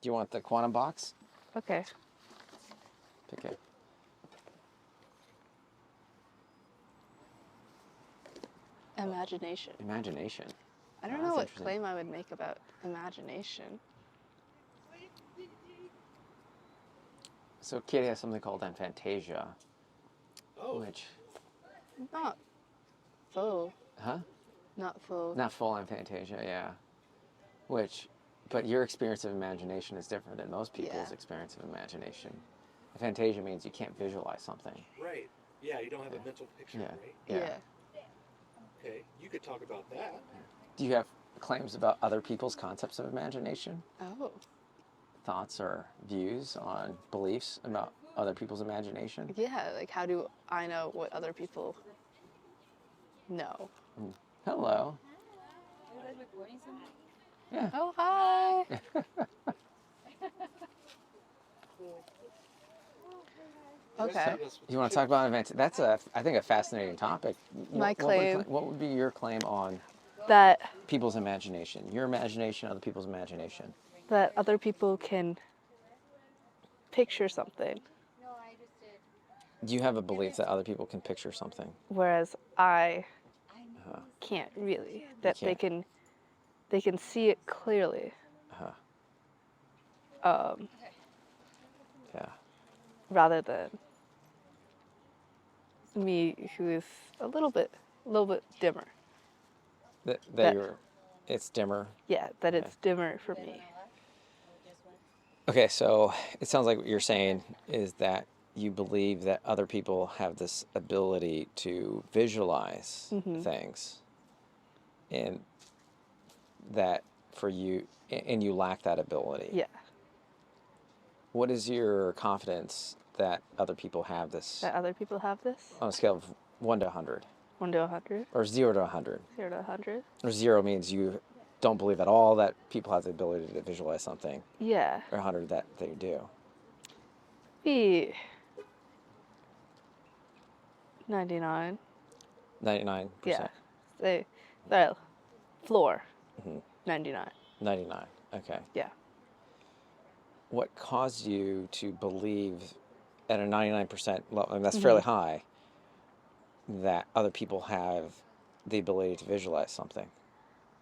Do you want the quantum box? Okay. Pick it. Imagination. Imagination. I don't Oh, know that's what interesting. claim I would make about imagination. So Katie has something called Aphantasia, Oh, which, Not full. huh? Not full. Not full Aphantasia, yeah. But your experience of imagination is different than most people's Yeah. experience of imagination. Aphantasia means you can't visualize something. right. Yeah, you don't have a mental picture, Yeah. right? Yeah. Okay, you could talk about that. Do you have claims about other people's concepts of imagination? Oh. Thoughts or views on beliefs about other people's imagination? Yeah, like how do I know what other people know? Hello. Are you guys recording something? Yeah. Oh, hi. Okay. You want to talk about events? That's I think, a fascinating topic. My claim. What would be your claim on That people's imagination? Your imagination, other people's imagination. that other people can picture something, Do you have a belief that other people can picture something? whereas I can't really. That can't. they can see it clearly. Yeah. Rather than me, who is a little bit dimmer. That it's dimmer. Yeah, that it's dimmer for me. Okay, so it sounds like what you're saying is that you believe that other people have this ability to visualize things, and that for you, and you lack that ability. Yeah, What is your confidence that other people have this that other people have this. on a scale of 1 to 100, 1 to 100, or 0 to 100? 0 to 100. Or 0 means you don't believe at all that people have the ability to visualize something, Yeah, or 100 that they do. be 99. 99%. Yeah, say the floor. 99. 99. Okay. Yeah. What caused you to believe at a 99% level, and that's fairly high, that other people have the ability to visualize something?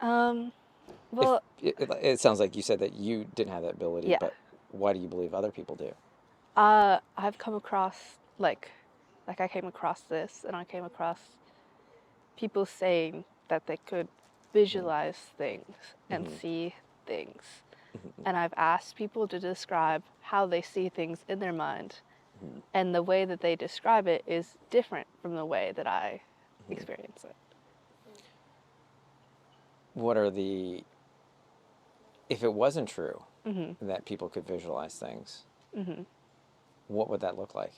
Well, It sounds like you said that you didn't have that ability, Yeah. but why do you believe other people do? I've come across like I came across this, and I came across people saying that they could visualize things and see things. And I've asked people to describe how they see things in their mind. And the way that they describe it is different from the way that I experience it. What are if it wasn't true that people could visualize things, what would that look like?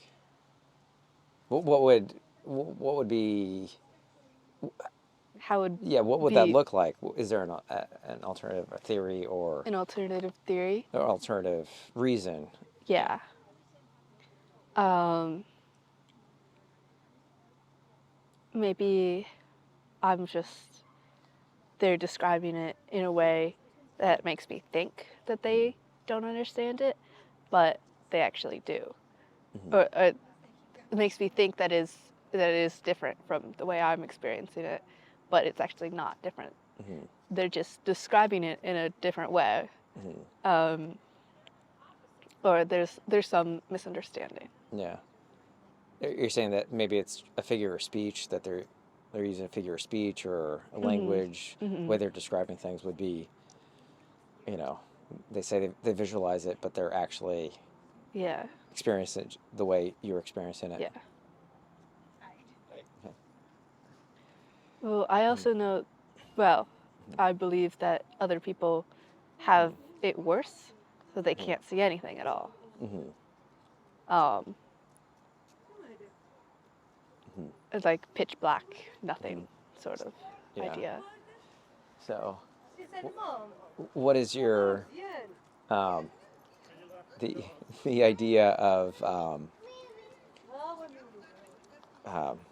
What would be, How would what would that be look like? Is there an alternative theory or an alternative theory? an alternative reason? Yeah. Maybe they're describing it in a way that makes me think that they don't understand it, but they actually do. Or it makes me think that it is different from the way I'm experiencing it, but it's actually not different. They're just describing it in a different way. Or there's some misunderstanding. Yeah. You're saying that maybe it's a figure of speech, that they're using a figure of speech or a language, the way they're describing things would be, they say they visualize it, but they're actually Yeah. experiencing it the way you're experiencing it. Yeah. Well, I also know, I believe that other people have it worse, so they can't see anything at all. It's like pitch black, nothing sort of Yeah. idea. So, what is your the idea of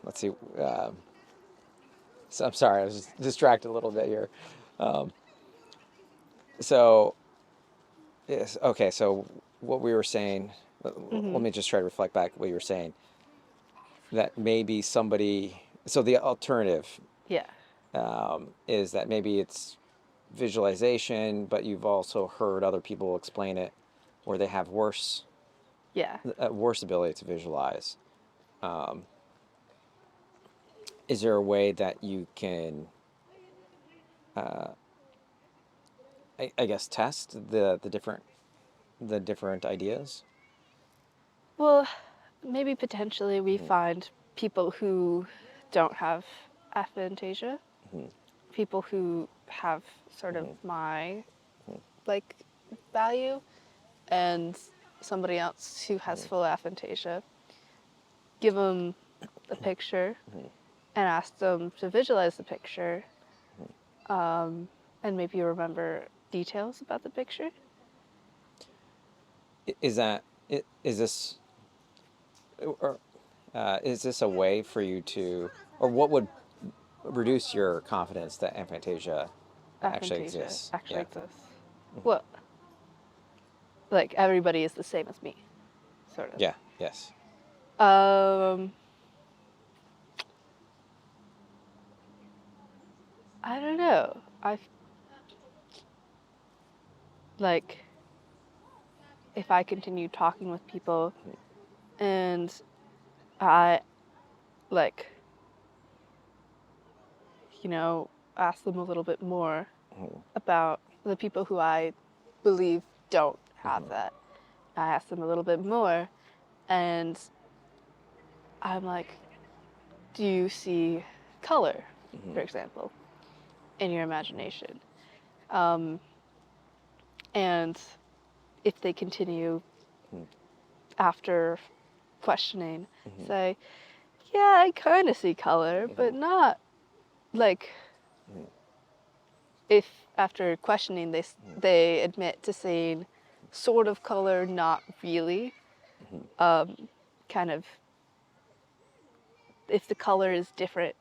let's see. So I'm sorry, I was just distracted a little bit here. So, Yes. Okay. So what we were saying, let me just try to reflect back what you were saying. That maybe somebody. So the alternative Yeah. is that maybe it's visualization, but you've also heard other people explain it where they have Yeah. a worse ability to visualize. Is there a way that you can, I guess, test the different ideas? Well, maybe potentially we find people who don't have aphantasia, people who have sort of my like value, and somebody else who has full aphantasia. Give them the picture and ask them to visualize the picture, and maybe remember details about the picture. Is this or is this a way for you to, or what would reduce your confidence that aphantasia actually Aphantasia exists? actually Yeah. exists. Well, like everybody is the same as me, sort of. Yeah. Yes. Um, I don't know. Like, if I continue talking with people and I, like, ask them a little bit more about the people who I believe don't have that. I ask them a little bit more, and I'm like, do you see color, for example, in your imagination? And if they continue after questioning, say, yeah, I kind of see color, but not like if after questioning they admit to seeing sort of color, not really, kind of if the color is different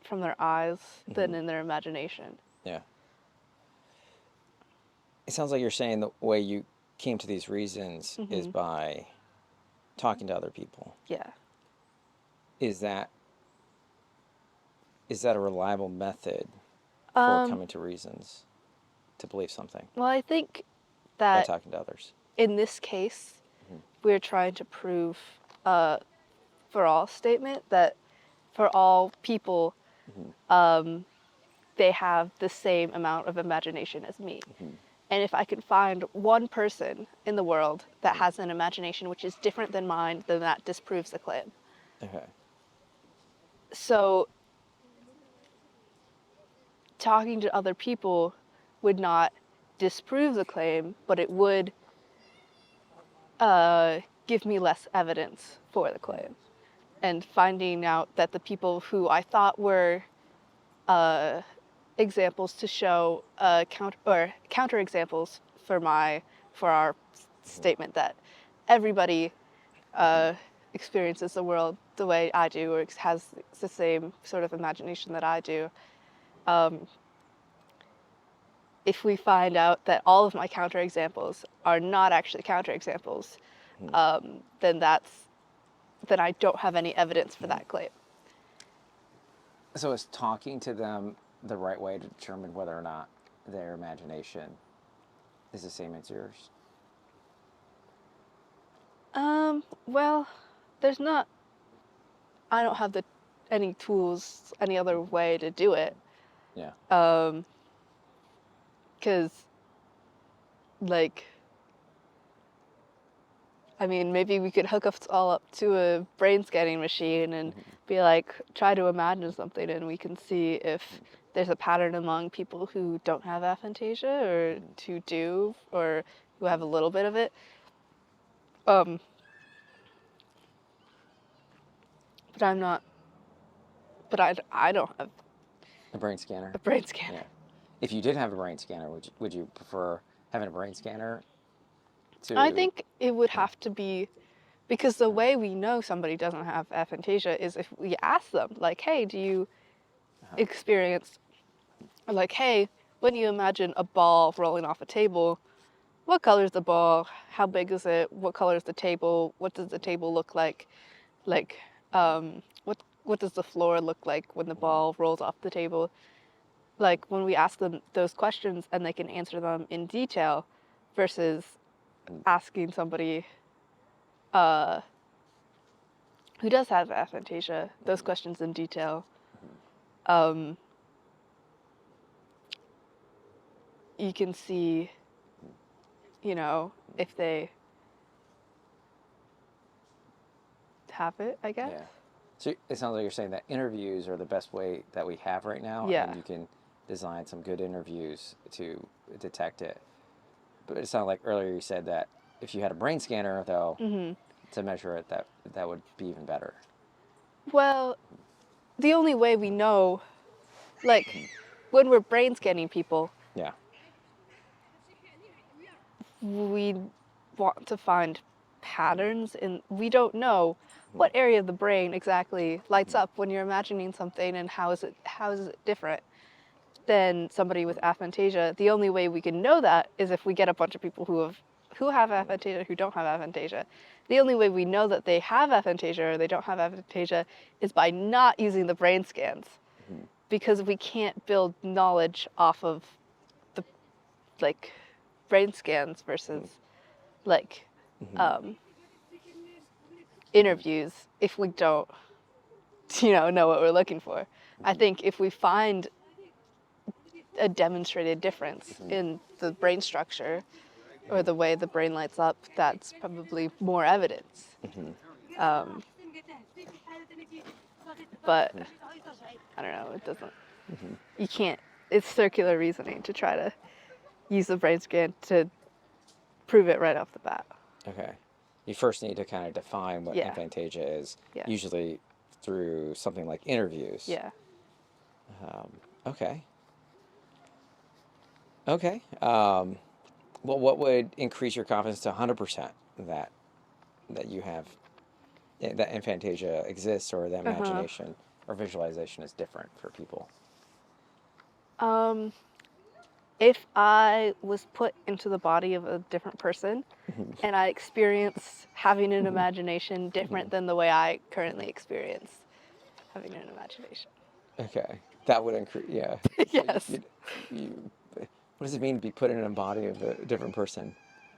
from their eyes than in their imagination. Yeah. It sounds like you're saying the way you came to these reasons is by talking to other people. Yeah. Is that a reliable method for coming to reasons to believe something Well, I think by that talking to others? in this case, we're trying to prove for all statement that for all people, they have the same amount of imagination as me. And if I can find one person in the world that has an imagination which is different than mine, then that disproves the claim. Okay. So talking to other people would not disprove the claim, but it would give me less evidence for the claim. And finding out that the people who I thought were examples to show counter examples for our statement that everybody experiences the world the way I do, or has the same sort of imagination that I do. If we find out that all of my counter examples are not actually counter examples, then I don't have any evidence for that claim. So is talking to them the right way to determine whether or not their imagination is the same as yours? Well, I don't have any tools, any other way to do it. Yeah. Because, like, I mean, maybe we could hook us all up to a brain scanning machine and be like, try to imagine something, and we can see if there's a pattern among people who don't have aphantasia, or who do, or who have a little bit of it. But I'm not. But I don't have A brain scanner? a brain scanner. Yeah. If you did have a brain scanner, would you prefer having a brain scanner to... I think it would have to be, because the way we know somebody doesn't have aphantasia is if we ask them, like, hey, do you experience, like, hey, when you imagine a ball rolling off a table, what color is the ball? How big is it? What color is the table? What does the table look like? Like, what does the floor look like when the ball rolls off the table? Like when we ask them those questions and they can answer them in detail, versus asking somebody who does have aphantasia those questions in detail. You can see, if they have it, I guess. Yeah. So it sounds like you're saying that interviews are the best way that we have right now, Yeah. and you can design some good interviews to detect it. But it sounded like earlier you said that if you had a brain scanner, though, to measure it, that would be even better. Well, the only way we know, like, when we're brain scanning people, Yeah. we want to find patterns, and we don't know what area of the brain exactly lights up when you're imagining something, and how is it different than somebody with aphantasia. The only way we can know that is if we get a bunch of people who have aphantasia, who don't have aphantasia. The only way we know that they have aphantasia or they don't have aphantasia is by not using the brain scans, because we can't build knowledge off of the brain scans versus interviews if we don't know what we're looking for. I think if we find a demonstrated difference in the brain structure or the way the brain lights up, that's probably more evidence. But I don't know, it doesn't, you can't, it's circular reasoning to try to use the brain scan to prove it right off the bat. Okay. You first need to kind of define what Yeah. aphantasia is, Yeah. usually through something like interviews. Yeah. Okay. Okay. Well, what would increase your confidence to 100% that you have, that aphantasia exists, or that imagination or visualization is different for people? If I was put into the body of a different person and I experienced having an imagination different than the way I currently experience having an imagination. Okay. That would increase, yeah. Yes. What does it mean to be put in a body of a different person?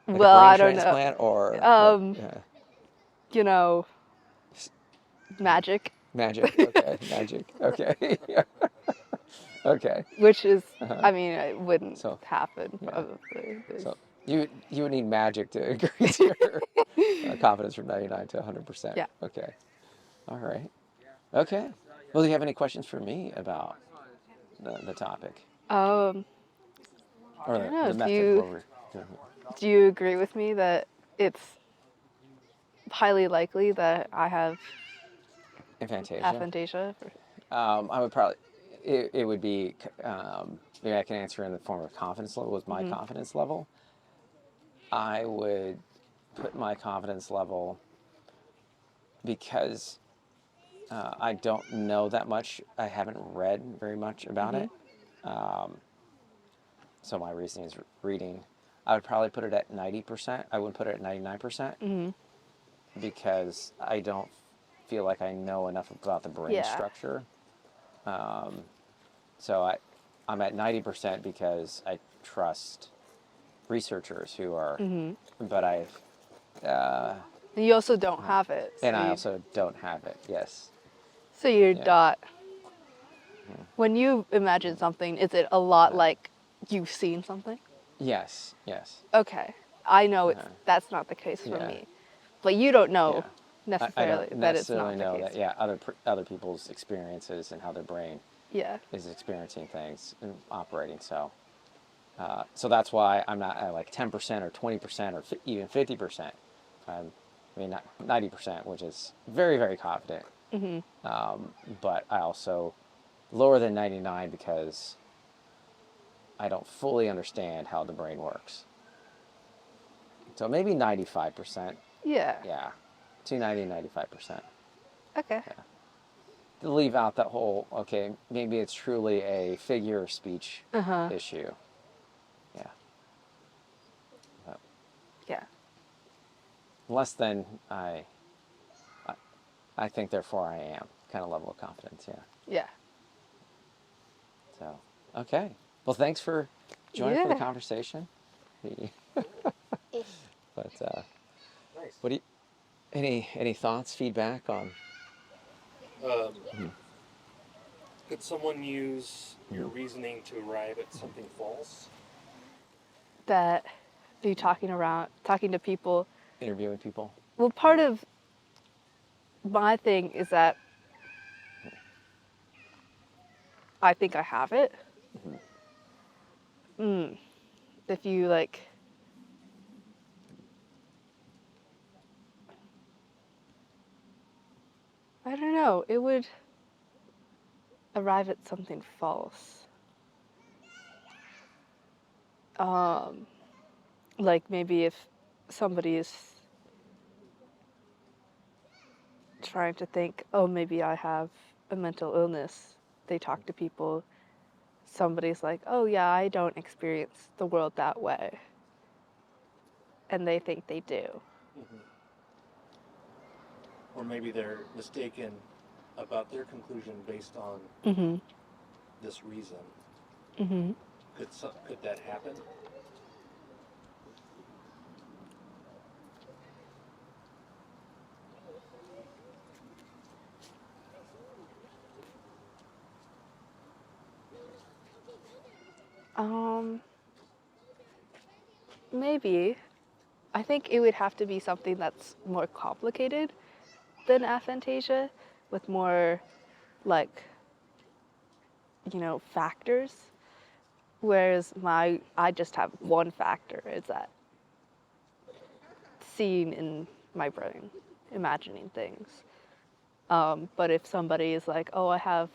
Like Well, a brain I don't know. transplant, or Magic, magic? Okay, magic. Okay. Okay. which is, I mean, it wouldn't So, happen yeah. probably. So you would need magic to increase your confidence from 99 to 100%. Yeah. Okay. All right. Okay. Well, do you have any questions for me about the topic, Um, or don't know, the method of what we're doing here? do you agree with me that it's highly likely that I have Aphantasia. aphantasia? I would probably, it would be, maybe I can answer in the form of confidence level. With my confidence level, I would put my confidence level, because I don't know that much. I haven't read very much about it. So my reasoning is reading. I would probably put it at 90%. I wouldn't put it at 99%, because I don't feel like I know enough about the brain structure. So I'm at 90% because I trust researchers who are, but You also don't have it. So and I also don't have it. Yes. So you're Yeah. not. When you imagine something, is it a lot like you've seen something? Yes. Yes. Okay, I know that's not the case for Yeah. me, but you don't know Yeah. necessarily I don't that it's necessarily not know the case. that. Yeah. Other people's experiences and how their brain Yeah. is experiencing things and operating. So, so that's why I'm not at like 10% or 20% or even 50%. I mean, not 90%, which is very, very confident. But I also lower than 99 because I don't fully understand how the brain works. So maybe 95%. Yeah. Yeah. Between 90 and 95%. Okay. To leave out that whole, okay, maybe it's truly a figure of speech issue. Yeah. less than I think, therefore I am kind of level of confidence. Yeah. Yeah. So, okay. Well, thanks for joining for the Yeah. conversation. But Nice. what do you? Any thoughts, feedback on? Could someone use your reasoning to arrive at something false? That you talking to people. Interviewing people. Well, part of my thing is that I think I have it. If you like, I don't know, it would arrive at something false. Like maybe if somebody is trying to think, oh, maybe I have a mental illness, they talk to people, somebody's like, oh, yeah, I don't experience the world that way. And they think they do. Or maybe they're mistaken about their conclusion based on this reason. Could that happen? Maybe. I think it would have to be something that's more complicated than aphantasia, with more, like, factors. Whereas I just have one factor, is that seeing in my brain, imagining things. But if somebody is like, oh, I have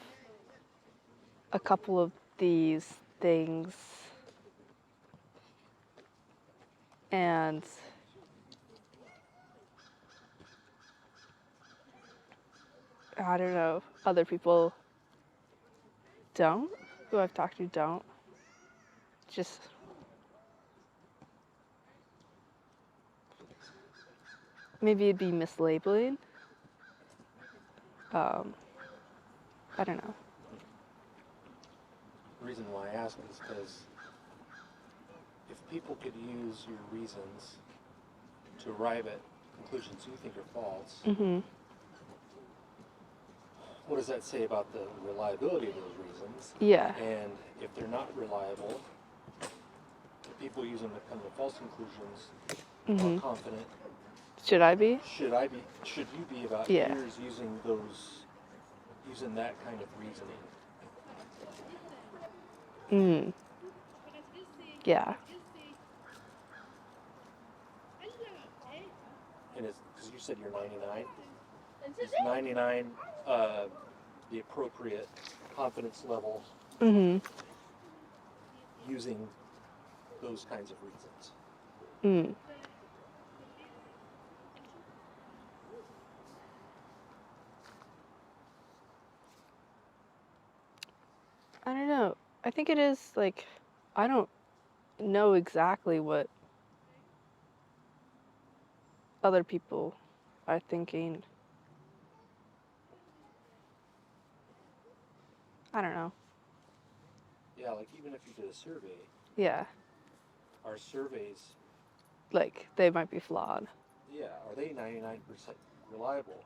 a couple of these things, and I don't know, other people don't, who I've talked to don't, just maybe it'd be mislabeling. I don't know. The reason why I ask is because if people could use your reasons to arrive at conclusions you think are false, what does that say about the reliability of those reasons? Yeah. And if they're not reliable, if people use them to come to false conclusions, are confident. Should I be? Should you be about Yeah. years using that kind of reasoning? Yeah. And it's because you said you're 99. Is 99 the appropriate confidence level using those kinds of reasons? I don't know. I think it is like, I don't know exactly what other people are thinking. I don't know. Yeah, like even if you did a survey, Yeah. are surveys, Like, they might be flawed. yeah, are they 99% reliable?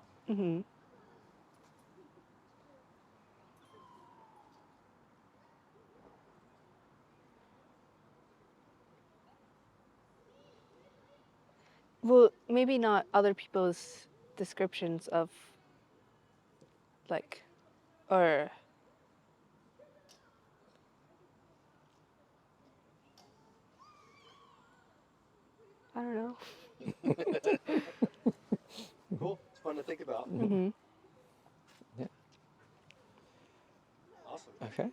Well, maybe not other people's descriptions of, like, or I don't know. Cool. It's fun to think about. Yeah. Awesome. Okay.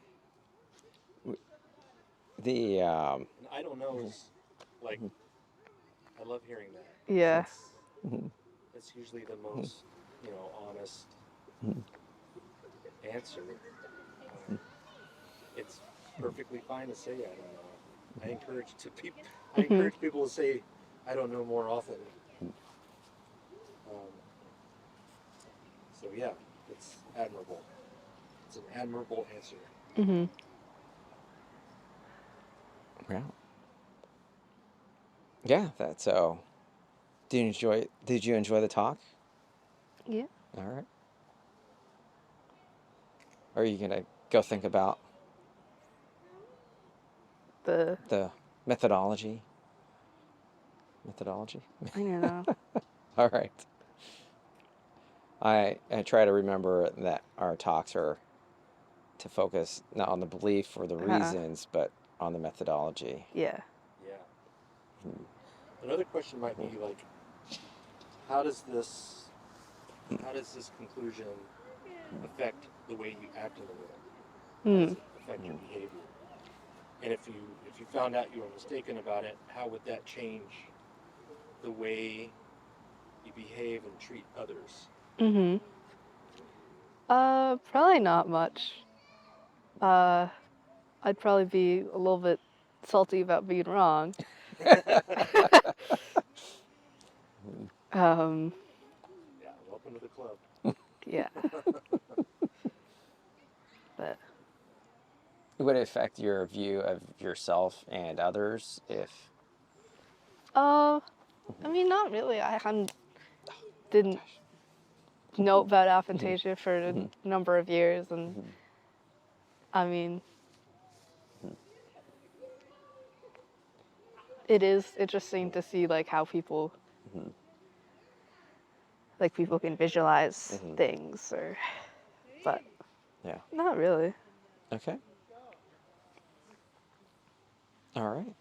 The And I don't know is like, I love hearing that. Yeah. It's usually the most, honest answer. It's perfectly fine to say I don't know. I encourage people to say I don't know more often. So yeah, it's admirable. It's an admirable answer. Mm-hmm. Yeah. Yeah, that's so. Did you enjoy the talk? Yeah. All right. Are you gonna go think about The the methodology? Methodology? I don't know. All right. I try to remember that our talks are to focus not on the belief or the reasons, but on the methodology. Yeah. Yeah. Another question might be like, how does this conclusion affect the way you act in the world? How does it affect your behavior? And if you found out you were mistaken about it, how would that change the way you behave and treat others? Mm-hmm. Probably not much. I'd probably be a little bit salty about being wrong. Um, Yeah, welcome to the club. yeah. But Would it affect your view of yourself and others if? I mean, not really. Didn't know about aphantasia for a number of years, and I mean, it is interesting to see like how people can visualize things, but Yeah. not really. Okay. All right.